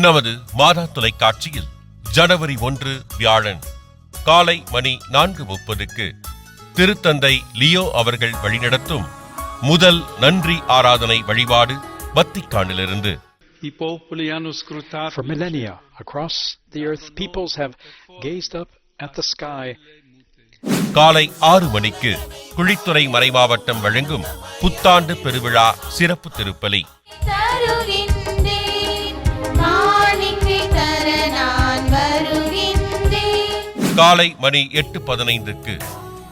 நமது மாதா தொலைக்காட்சியில் ஜனவரி 1 வியாழன் காலை மணி 4:30 திருத்தந்தை லியோ அவர்கள் வழிநடத்தும் முதல் நன்றி ஆராதனை வழிபாடு வத்திக்கானிலிருந்து. For millennia, across the earth, peoples have gazed up at the sky. காலை 6 மணிக்கு குழித்துறை மறைமாவட்டம் வழங்கும் புத்தாண்டு பெருவிழா சிறப்பு திருப்பலி. காலை மணி 8:15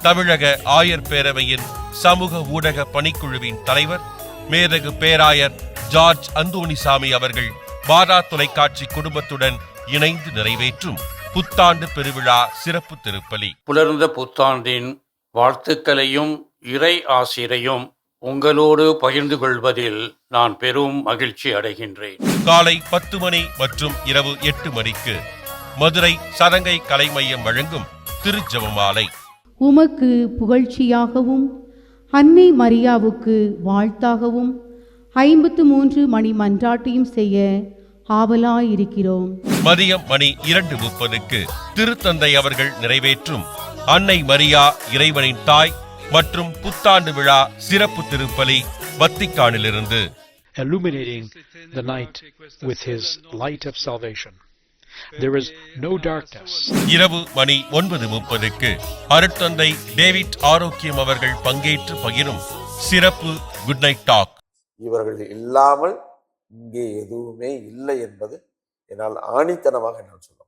தமிழக ஆயர் பேரவையின் சமூக ஊடக பணிக்குழுவின் தலைவர் மேதகு பேராயர் ஜார்ஜ் அந்தோணிசாமி அவர்கள் மாதா தொலைக்காட்சி குடும்பத்துடன் இணைந்து நிறைவேற்றும் புத்தாண்டு பெருவிழா சிறப்பு திருப்பலி. புலர்ந்த புத்தாண்டின் வாழ்த்துக்களையும் இறை ஆசிரையும் உங்களோடு பகிர்ந்து கொள்வதில் நான் பெரும் மகிழ்ச்சி அடைகின்றேன். காலை 10 மணி மற்றும் இரவு 8 மணிக்கு மதுரை சதங்கை கலை மையம் வழங்கும் திருஜெபமாலை. உமக்கு புகழ்ச்சியாகவும் அன்னை மரியாவுக்கு வாழ்த்தாகவும் 53 மணி மன்றாட்டையும் செய்ய ஆவலாயிருக்கிறோம். மதியம் மணி 2:30 திருத்தந்தை அவர்கள் நிறைவேற்றும் அன்னை மரியா இறைவனின் தாய் மற்றும் புத்தாண்டு விழா சிறப்பு திருப்பலி வத்திக்கானிலிருந்து. Illuminating the night with his light of salvation. There is no darkness. இரவு மணி 9:30 அருட்தந்தை டேவிட் ஆரோக்கியம் அவர்கள் பங்கேற்று பகிரும் சிறப்பு குட் நைட் டாக். இவர்கள் இல்லாமல் இங்கே எதுவுமே இல்லை என்பது என்னால் ஆணித்தனமாக நான் சொல்ல